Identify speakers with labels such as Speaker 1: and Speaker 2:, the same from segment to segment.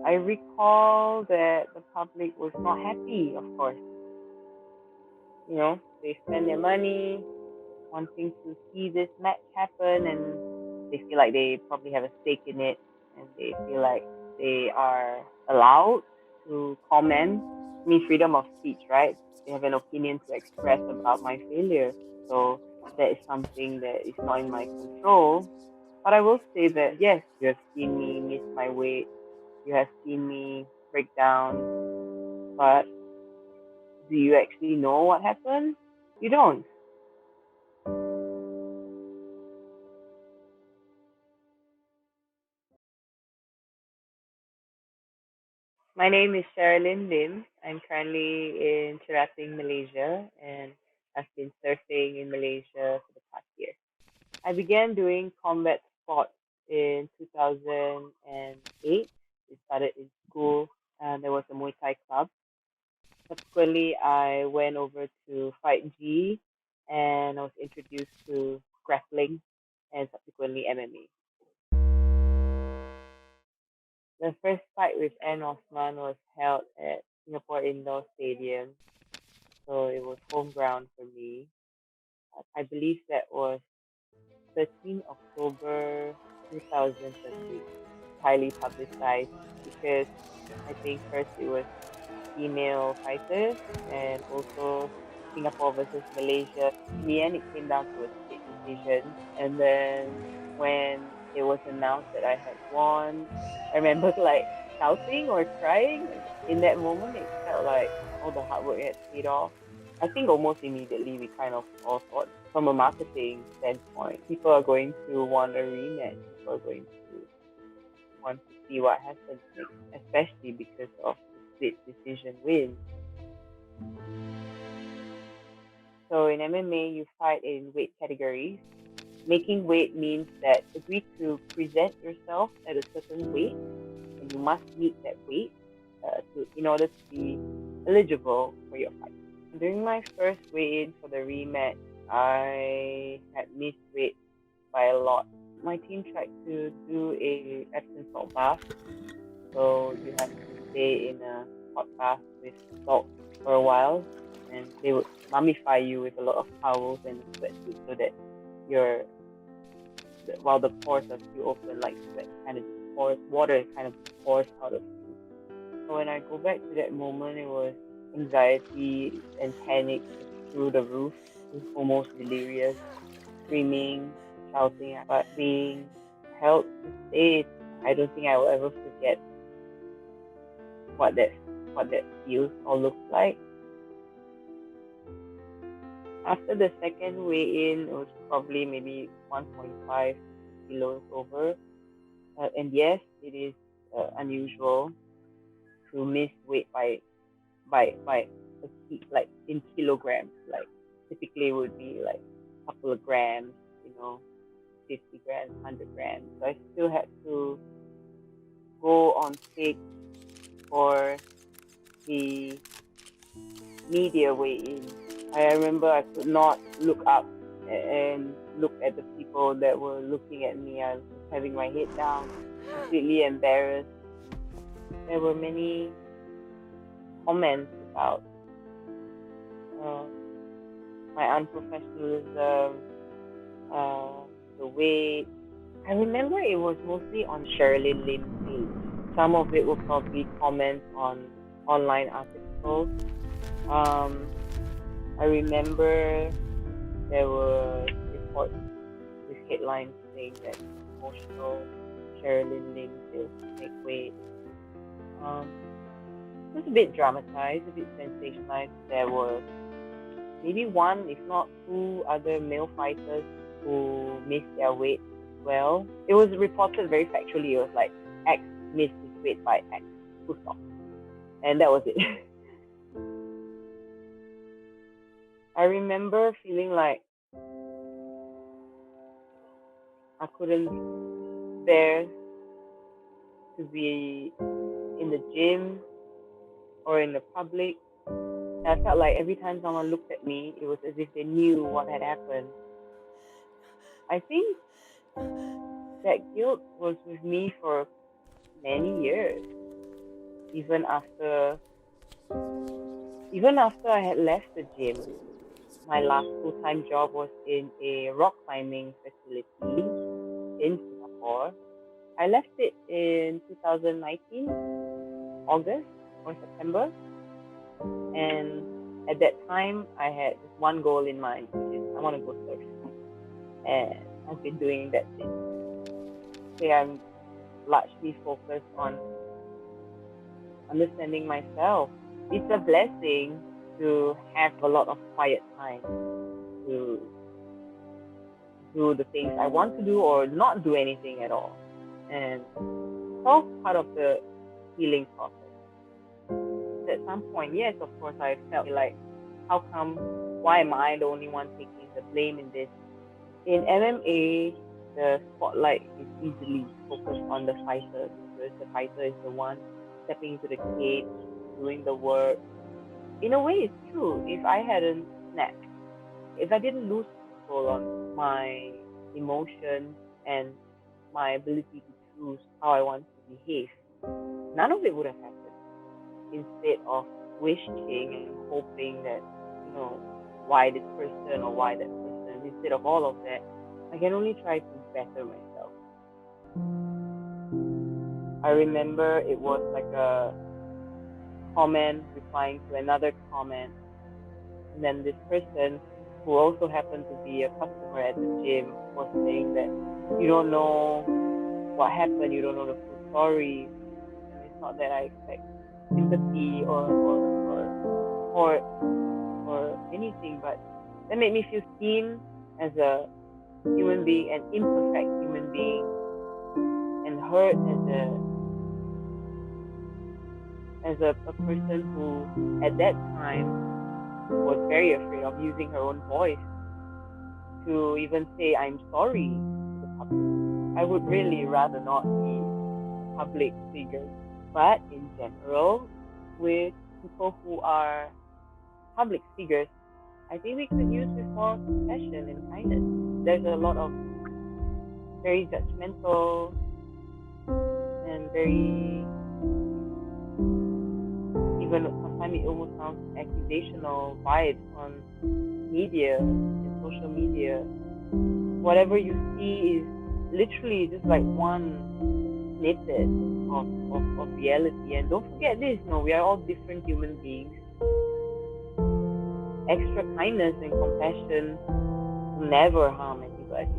Speaker 1: I recall that the public was not happy, of course. They spend their money wanting to see this match happen, and they feel like they probably have a stake in it, and they feel like they are allowed to comment. I mean, freedom of speech, right? They have an opinion to express about my failure. So that is something that is not in my control. But I will say that yes, you have seen me miss my weight, you have seen me break down, but do you actually know what happened? You don't. My name is Sherilyn Lim. I'm currently in Cherating, Malaysia, and I've been surfing in Malaysia for the past year. I began doing combat sports in 2008. It started in school, and there was a Muay Thai club. Subsequently, I went over to Fight G, and I was introduced to grappling and subsequently MMA. The first fight with Ann Osman was held at Singapore Indoor Stadium, so it was home ground for me. I believe that was 13 October 2013. Highly publicized because I think first it was female fighters and also Singapore versus Malaysia. In the end, it came down to a split decision. And then when it was announced that I had won, I remember like shouting or crying. In that moment, it felt like all the hard work had paid off. I think almost immediately we kind of all thought from a marketing standpoint, people are going to want a rematch. People are going to want to see what happens next, especially because of the split decision win. So in MMA, you fight in weight categories. Making weight means that agree to present yourself at a certain weight, and you must meet that weight in order to be eligible for your fight. During my first weigh-in for the rematch, I had missed weight by a lot. My team tried to do a Epsom salt bath, so you have to stay in a hot bath with salt for a while, and they would mummify you with a lot of towels and a sweatsuit so that your while the pores are still open, like sweat kind of pours, water kind of pours out of you. So when I go back to that moment, it was anxiety and panic through the roof. It was almost delirious, screaming, shouting, but being held to stage. I don't think I will ever forget what that feels or looks like. After the second weigh-in, it was probably maybe 1.5 kilos over. And yes, it is unusual to miss weight by like in kilograms. Like typically it would be like a couple of grams, 50 grams, 100 grams. So I still had to go on stage for the media weigh-in. I remember I could not look up and look at the people that were looking at me. I was having my head down, completely embarrassed. There were many comments about my unprofessionalism, the weight. I remember it was mostly on Sherilyn Lim's page. Some of it were probably comments on online articles. I remember there were reports with headlines saying that emotional Sherilyn Lim fails to make weight. It was a bit dramatized, a bit sensationalized. There were maybe one, if not two, other male fighters who missed their weight as well. It was reported very factually. It was like X missed his weight by X, full stop. And that was it. I remember feeling like I couldn't bear to be in the gym or in the public. And I felt like every time someone looked at me, it was as if they knew what had happened. I think that guilt was with me for many years. even after even after I had left the gym. My last full-time job was in a rock climbing facility in Singapore. I left it in 2019, August or September. And at that time, I had just one goal in mind, which is I want to go surf. And I've been doing that since. So I'm largely focused on understanding myself. It's a blessing to have a lot of quiet time to do the things I want to do or not do anything at all. And it's all part of the healing process. At some point, yes, of course, I felt like, how come, why am I the only one taking the blame in this? In MMA, the spotlight is easily focused on the fighter because the fighter is the one stepping into the cage, doing the work. In a way, it's true. If I hadn't snapped, if I didn't lose control on my emotions and my ability to choose how I want to behave, none of it would have happened. Instead of wishing and hoping that, why this person or why that person, instead of all of that, I can only try to better myself. I remember it was like a comment replying to another comment, and then this person, who also happened to be a customer at the gym, was saying that you don't know what happened, you don't know the full story, and it's not that I expect sympathy or support or anything, but that made me feel seen as a human being, an imperfect human being, and heard as a person who at that time was very afraid of using her own voice to even say I'm sorry to the public. I would really rather not be a public figure. But in general, with people who are public figures, I think we could use with more compassion and kindness. There's a lot of very judgmental and very, even sometimes it almost sounds accusational vibes on media and social media. Whatever you see is literally just like one snippet of reality. And don't forget this, we are all different human beings. Extra kindness and compassion will never harm anybody.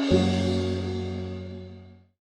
Speaker 1: Yeah.